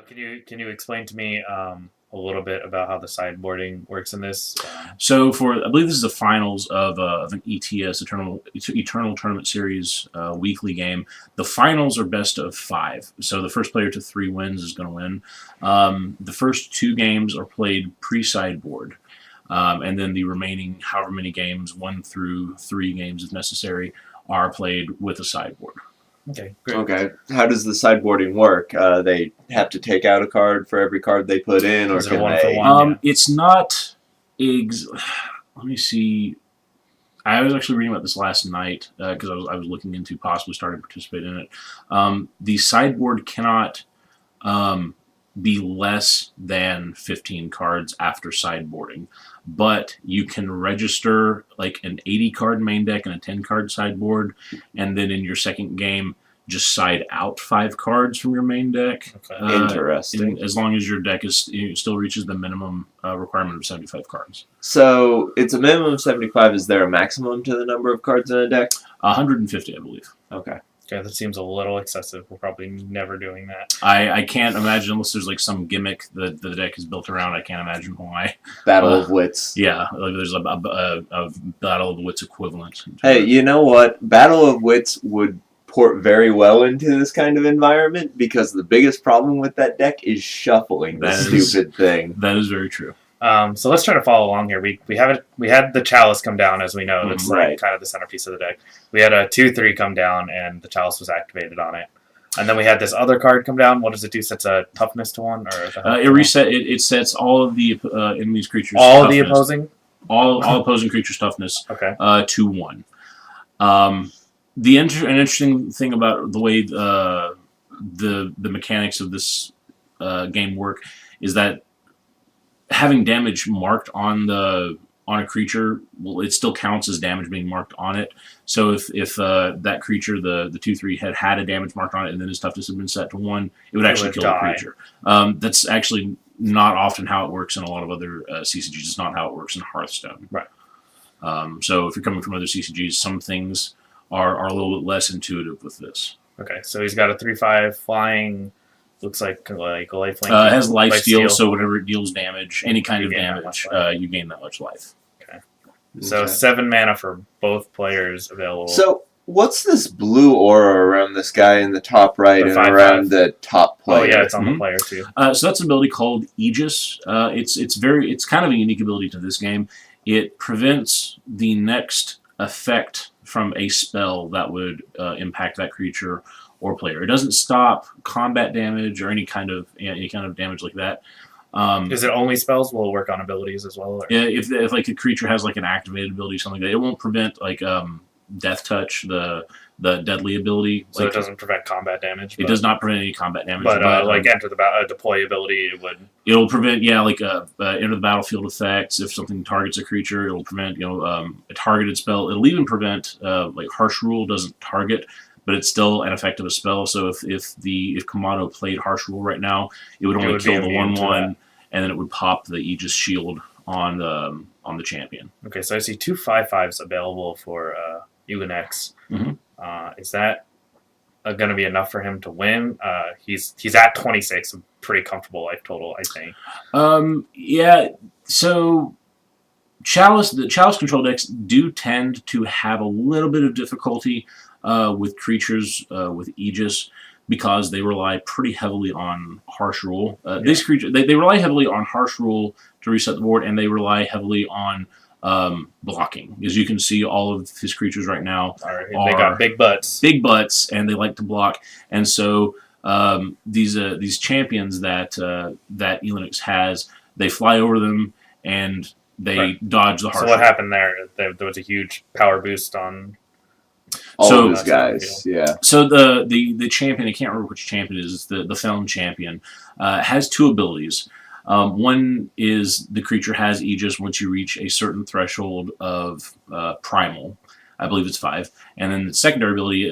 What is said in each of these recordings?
Can you explain to me a little bit about how the sideboarding works in this? So I believe this is the finals of an ETS Eternal Tournament Series weekly game. The finals are best of 5. So the first player to 3 wins is going to win. The first 2 games are played pre-sideboard. And then the remaining however many games, 1 through 3 games if necessary, are played with a sideboard. Okay, great. Okay. How does the sideboarding work? They have to take out a card for every card they put in, or Is it can one they? for one? Yeah. It's not. Let me see. I was actually reading about this last night because I was looking into possibly starting to participate in it. The sideboard cannot be less than 15 cards after sideboarding, but you can register like an 80 card main deck and a 10 card sideboard, and then in your second game just side out 5 cards from your main deck. Okay. Interesting. As long as your deck still reaches the minimum requirement of 75 cards. So it's a minimum of 75. Is there a maximum to the number of cards in a deck? 150, I believe. Okay. Okay, that seems a little excessive. We're probably never doing that. I can't imagine, unless there's like some gimmick that the deck is built around, I can't imagine why. Battle of Wits. Yeah, like there's a Battle of the Wits equivalent. Hey, you know what? Battle of Wits would port very well into this kind of environment because the biggest problem with that deck is shuffling the stupid thing. That is very true. So let's try to follow along here. We had the Chalice come down, as we know. That's Right. like kind of the centerpiece of the deck. We had a 2/3 come down, and the Chalice was activated on it. And then we had this other card come down. What does it do? Sets a toughness to 1, or It reset. It sets all of the enemy's creatures. all toughness, the opposing. all opposing creatures' toughness Okay. to 1. An interesting thing about the way the mechanics of this game work is that having damage marked on a creature, well, it still counts as damage being marked on it. So if that creature, the 2/3, had a damage marked on it, and then his toughness had been set to 1, it would actually kill the creature. That's actually not often how it works in a lot of other CCGs. It's not how it works in Hearthstone. Right. So if you're coming from other CCGs, some things are a little bit less intuitive with this. Okay, so he's got a 3/5 flying. Looks like a lifelink. It has life steal, so whenever it deals damage, any kind of gain that damage, much life. you gain that much life. So Okay. 7 mana for both players available. So what's this blue aura around this guy in the top right The and 5/5. around the top player? Oh yeah, it's on the player too. So that's an ability called Aegis. It's kind of a unique ability to this game. It prevents the next effect from a spell that would impact that creature or player. It doesn't stop combat damage or any kind of damage like that. Is it only spells? Will it work on abilities as well? Or? If like a creature has like an activated ability or something like that, it won't prevent like Death Touch, the deadly ability. So like, it doesn't prevent combat damage. It does not prevent any combat damage. But like enter the deploy ability, it would. It'll prevent enter the battlefield effects. If something targets a creature, it'll prevent a targeted spell. It'll even prevent like Harsh Rule doesn't target, but it's still an effective spell. So if Kamado played Harsh Rule right now, it would only kill the 1/1, and then it would pop the Aegis Shield on the champion. Okay, so I see 2 5/5s available for Uganex. Mhm. Is that going to be enough for him to win? He's at 26, a pretty comfortable life total, I think. Yeah. So the Chalice control decks do tend to have a little bit of difficulty with creatures with Aegis because they rely pretty heavily on Harsh Rule. These creatures they rely heavily on Harsh Rule to reset the board, and they rely heavily on blocking. As you can see, all of his creatures right now They got big butts. and they like to block. And so these champions that Elenix has, they fly over them and they dodge the Harsh So what Rule. happened there? There was a huge power boost on. All of his guys, yeah. So the champion, I can't remember which champion it is, the Felon champion, has 2 abilities. One is the creature has Aegis once you reach a certain threshold of primal. I believe it's 5. And then the secondary ability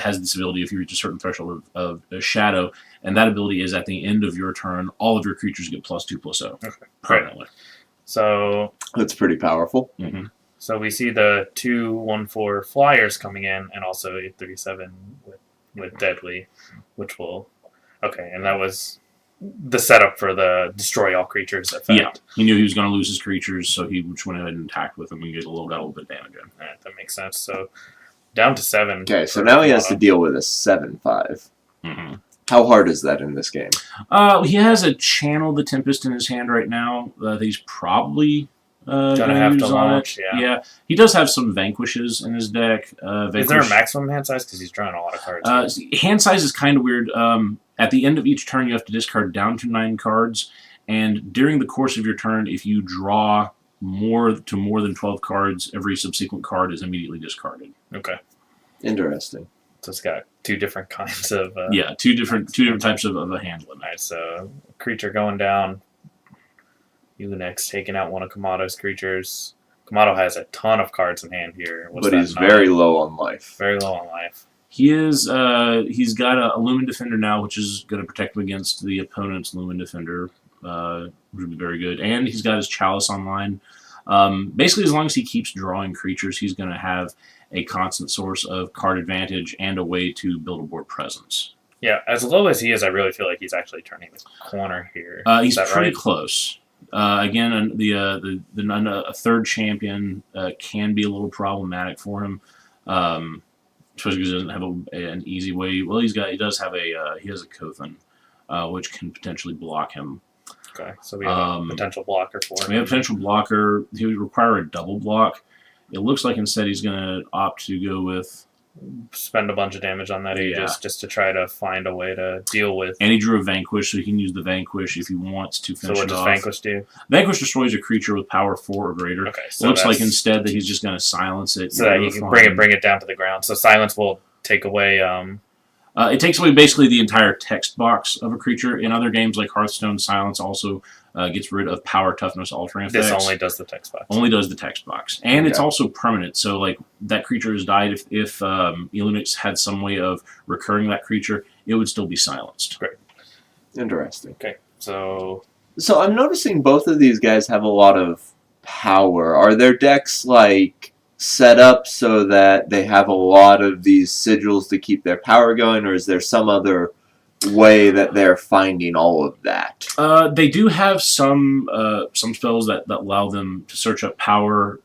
has this ability if you reach a certain threshold of shadow, and that ability is at the end of your turn, all of your creatures get +2/+0 permanently. So That's pretty powerful. Mm-hmm. So we see the 2/1/4 flyers coming in, and also a 37 with deadly, which will Okay, and that was the setup for the destroy all creatures effect. Yeah, he knew he was going to lose his creatures, so he just went ahead and attacked with them and got a little bit of damage in. All right, that makes sense. So down to 7. Okay, so now he has to deal with a 7/5. Mm-hmm. How hard is that in this game? He has a Channel the Tempest in his hand right now that he's probably Gonna have to launch. Yeah, he does have some Vanquishes in his deck. Is there a maximum hand size? Because he's drawing a lot of cards. Hand size is kind of weird. At the end of each turn, you have to discard down to 9 cards, and during the course of your turn, if you draw more than 12 cards, every subsequent card is immediately discarded. Okay. Interesting. So it's got 2 different kinds of... two different types of a hand limit. Alright, so creature going down. Unix taking out one of Kamado's creatures. Kamado has a ton of cards in hand here. But he's very low on life. Very low on life. He is. He's got a Lumen Defender now, which is going to protect him against the opponent's Lumen Defender. Which would be very good. And he's got his Chalice online. Basically, as long as he keeps drawing creatures, he's going to have a constant source of card advantage and a way to build a board presence. Yeah, as low as he is, I really feel like he's actually turning the corner here. He's pretty close. Again, a third champion can be a little problematic for him, especially because he doesn't have an easy way. Well, he does have he has a Kothan, which can potentially block him. Okay, so we have a potential blocker for him. We have a potential blocker. He would require a double block. It looks like instead he's going to opt to go with... Spend a bunch of damage on that Aegis just to try to find a way to deal with... And he drew a Vanquish, so he can use the Vanquish if he wants to finish it off. So what does Vanquish do? Vanquish destroys a creature with power 4 or greater. Okay, so it looks like instead that he's just going to silence it. So that you can bring it down to the ground. So silence will take away... it takes away basically the entire text box of a creature. In other games like Hearthstone, silence also gets rid of power, toughness, altering effects. This only does the text box. Only does the text box. And it's also permanent. So like that creature has died. If Elunix had some way of recurring that creature, it would still be silenced. Great. Interesting. Okay, so I'm noticing both of these guys have a lot of power. Are their decks like set up so that they have a lot of these sigils to keep their power going, or is there some other way that they're finding all of that? They do have some spells that allow them to search up power.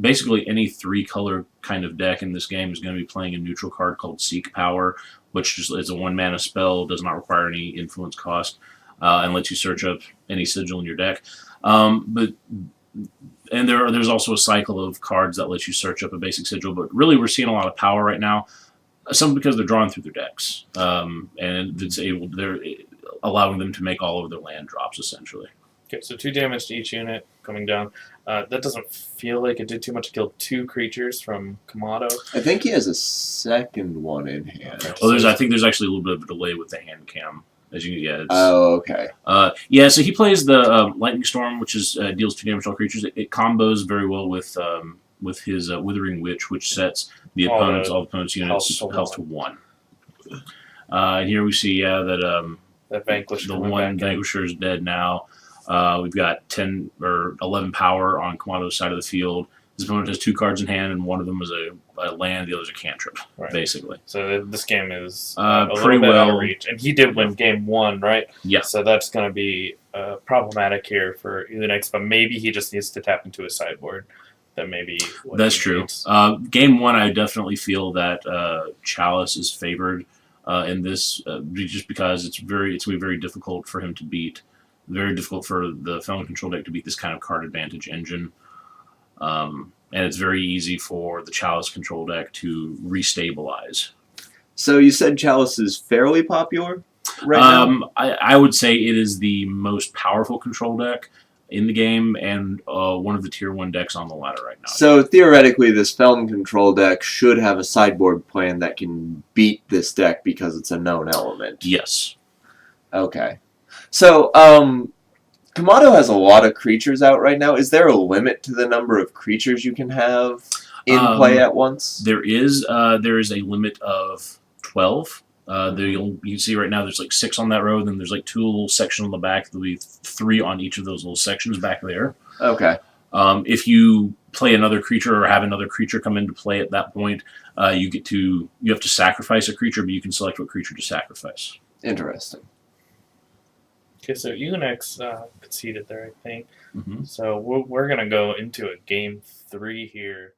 Basically, any 3-color kind of deck in this game is going to be playing a neutral card called Seek Power, which is a 1-mana spell, does not require any influence cost, and lets you search up any sigil in your deck. And there's also a cycle of cards that lets you search up a basic sigil, but really we're seeing a lot of power right now. Some because they're drawing through their decks, and they're allowing them to make all of their land drops, essentially. Okay, so 2 damage to each unit coming down. That doesn't feel like it did too much to kill 2 creatures from Kamado. I think he has a second one in hand. Okay, I think there's actually a little bit of a delay with the hand cam. Okay. So he plays the Lightning Storm, which deals 2 damage to all creatures. It combos very well with his Withering Witch, which sets all the opponent's units health to 1. And here we see that Vanquish. The one Vanquisher is dead now. We've got 10 or 11 power on Kamado's side of the field. His opponent has 2 cards in hand, and one of them is a land, the other is a cantrip, basically. So this game is pretty well out of reach. And he did win game 1, right? Yeah. So that's going to be problematic here for Elunix, but maybe he just needs to tap into his sideboard. That's true. Game 1, I definitely feel that Chalice is favored in this, just because it's going to be very difficult for him to beat. Very difficult for the Felon Control deck to beat this kind of card advantage engine. And it's very easy for the Chalice control deck to restabilize. So you said Chalice is fairly popular right now? I would say it is the most powerful control deck in the game, and one of the tier 1 decks on the ladder right now. So theoretically, this Felon Control deck should have a sideboard plan that can beat this deck because it's a known element. Yes. Okay. So, Kamado has a lot of creatures out right now. Is there a limit to the number of creatures you can have in play at once? There is a limit of 12. You can see right now there's like 6 on that row, then there's like 2 little sections on the back. There'll be 3 on each of those little sections back there. Okay. If you play another creature or have another creature come into play at that point, you have to sacrifice a creature, but you can select what creature to sacrifice. Interesting. Okay, so Unix conceded there, I think. Mm-hmm. So we're going to go into a game 3 here.